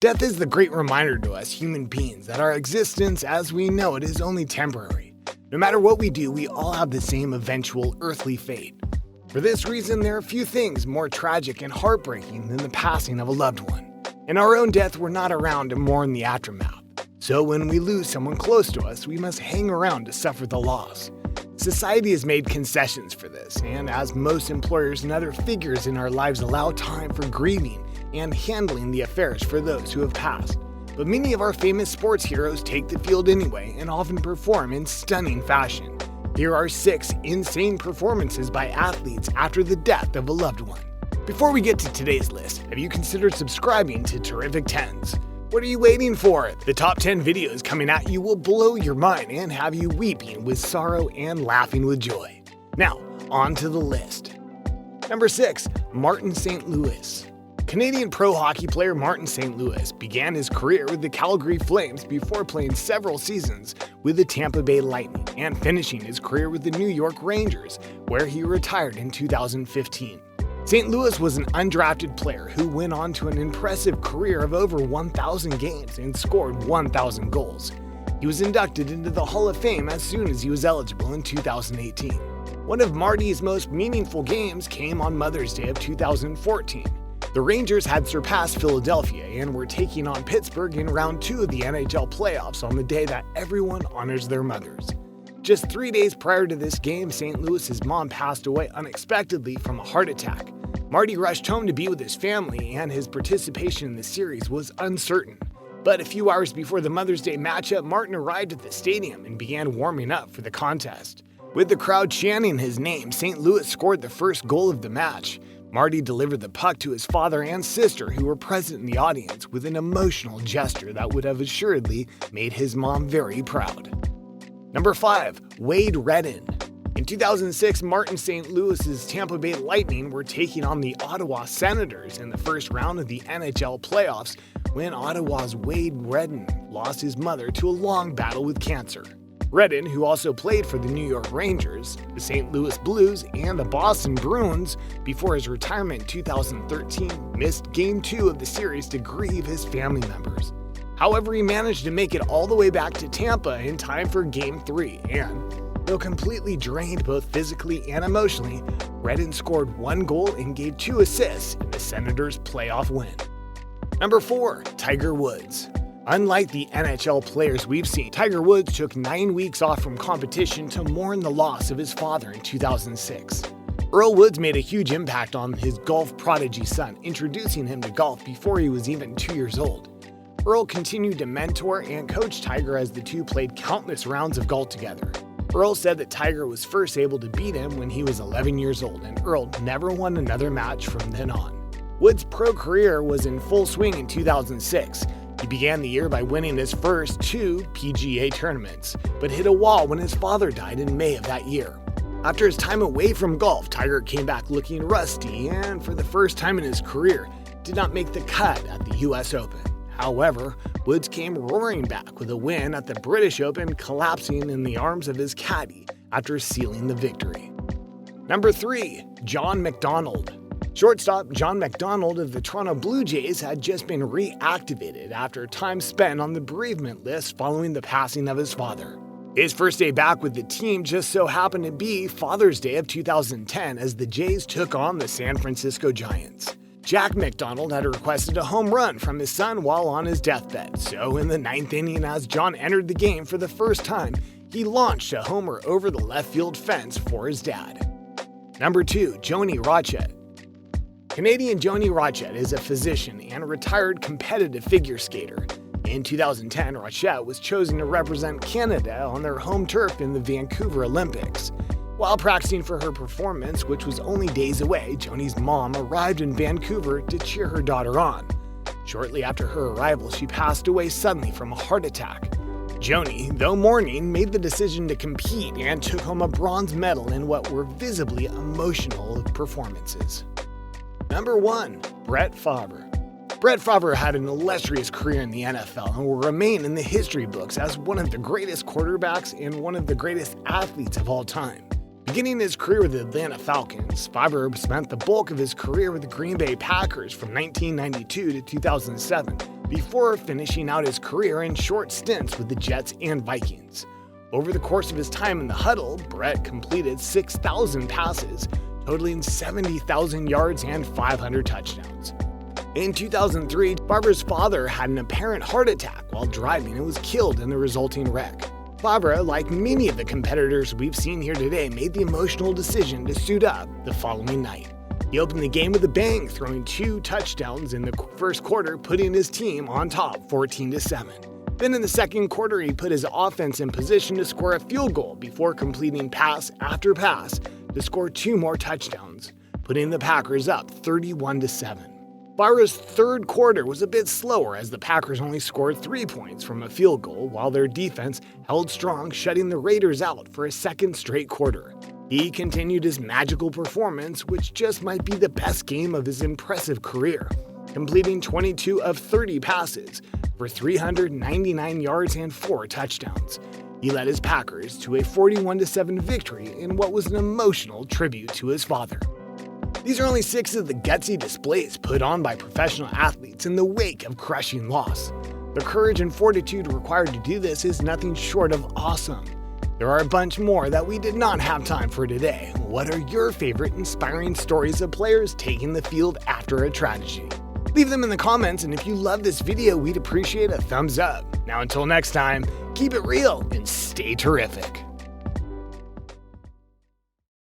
Death is the great reminder to us human beings that our existence as we know it is only temporary. No matter what we do, we all have the same eventual earthly fate. For this reason, there are few things more tragic and heartbreaking than the passing of a loved one. In our own death, we're not around to mourn the aftermath. So when we lose someone close to us, we must hang around to suffer the loss. Society has made concessions for this, and as most employers and other figures in our lives allow time for grieving and handling the affairs for those who have passed. But many of our famous sports heroes take the field anyway and often perform in stunning fashion. Here are 6 insane performances by athletes after the death of a loved one. Before we get to today's list, have you considered subscribing to Terrific 10s? What are you waiting for? The top 10 videos coming at you will blow your mind and have you weeping with sorrow and laughing with joy. Now, on to the list. Number 6. Martin St. Louis. Canadian pro hockey player Martin St. Louis began his career with the Calgary Flames before playing several seasons with the Tampa Bay Lightning and finishing his career with the New York Rangers, where he retired in 2015. St. Louis was an undrafted player who went on to an impressive career of over 1,000 games and scored 1,000 goals. He was inducted into the Hall of Fame as soon as he was eligible in 2018. One of Marty's most meaningful games came on Mother's Day of 2014. The Rangers had surpassed Philadelphia and were taking on Pittsburgh in round 2 of the NHL playoffs on the day that everyone honors their mothers. Just 3 days prior to this game, St. Louis's mom passed away unexpectedly from a heart attack. Marty rushed home to be with his family, and his participation in the series was uncertain. But a few hours before the Mother's Day matchup, Martin arrived at the stadium and began warming up for the contest. With the crowd chanting his name, St. Louis scored the first goal of the match. Marty delivered the puck to his father and sister, who were present in the audience, with an emotional gesture that would have assuredly made his mom very proud. Number 5. Wade Redden. In 2006, Martin St. Louis's Tampa Bay Lightning were taking on the Ottawa Senators in the first round of the NHL playoffs when Ottawa's Wade Redden lost his mother to a long battle with cancer. Redden, who also played for the New York Rangers, the St. Louis Blues, and the Boston Bruins before his retirement in 2013, missed Game 2 of the series to grieve his family members. However, he managed to make it all the way back to Tampa in time for Game 3, and though completely drained both physically and emotionally, Redden scored 1 goal and gave 2 assists in the Senators' playoff win. Number 4. Tiger Woods. Unlike the NHL players we've seen, Tiger Woods took 9 weeks off from competition to mourn the loss of his father in 2006. Earl Woods made a huge impact on his golf prodigy son, introducing him to golf before he was even 2 years old. Earl continued to mentor and coach Tiger as the two played countless rounds of golf together. Earl said that Tiger was first able to beat him when he was 11 years old, and Earl never won another match from then on. Woods' pro career was in full swing in 2006. He began the year by winning his first 2 PGA tournaments, but hit a wall when his father died in May of that year. After his time away from golf, Tiger came back looking rusty and, for the first time in his career, did not make the cut at the US Open. However, Woods came roaring back with a win at the British Open, collapsing in the arms of his caddy after sealing the victory. Number 3. John McDonald. Shortstop John McDonald of the Toronto Blue Jays had just been reactivated after time spent on the bereavement list following the passing of his father. His first day back with the team just so happened to be Father's Day of 2010 as the Jays took on the San Francisco Giants. Jack McDonald had requested a home run from his son while on his deathbed, so in the 9th inning as John entered the game for the first time, he launched a homer over the left field fence for his dad. Number 2. Joannie Rochette. Canadian Joannie Rochette is a physician and retired competitive figure skater. In 2010, Rochette was chosen to represent Canada on their home turf in the Vancouver Olympics. While practicing for her performance, which was only days away, Joanie's mom arrived in Vancouver to cheer her daughter on. Shortly after her arrival, she passed away suddenly from a heart attack. Joannie, though mourning, made the decision to compete and took home a bronze medal in what were visibly emotional performances. Number 1. Brett Favre. Brett Favre had an illustrious career in the NFL and will remain in the history books as one of the greatest quarterbacks and one of the greatest athletes of all time. Beginning his career with the Atlanta Falcons, Favre spent the bulk of his career with the Green Bay Packers from 1992 to 2007, before finishing out his career in short stints with the Jets and Vikings. Over the course of his time in the huddle, Brett completed 6,000 passes, totaling 70,000 yards and 500 touchdowns. In 2003, Favre's father had an apparent heart attack while driving and was killed in the resulting wreck. Favre, like many of the competitors we've seen here today, made the emotional decision to suit up the following night. He opened the game with a bang, throwing 2 touchdowns in the first quarter, putting his team on top 14-7. Then in the second quarter, he put his offense in position to score a field goal before completing pass after pass to score 2 more touchdowns, putting the Packers up 31-7. Favre's third quarter was a bit slower as the Packers only scored 3 points from a field goal while their defense held strong, shutting the Raiders out for a second straight quarter. He continued his magical performance, which just might be the best game of his impressive career, completing 22 of 30 passes for 399 yards and 4 touchdowns. He led his Packers to a 41-7 victory in what was an emotional tribute to his father. These are only 6 of the gutsy displays put on by professional athletes in the wake of crushing loss. The courage and fortitude required to do this is nothing short of awesome. There are a bunch more that we did not have time for today. What are your favorite inspiring stories of players taking the field after a tragedy? Leave them in the comments, and if you love this video, we'd appreciate a thumbs up. Now until next time, keep it real and stay terrific.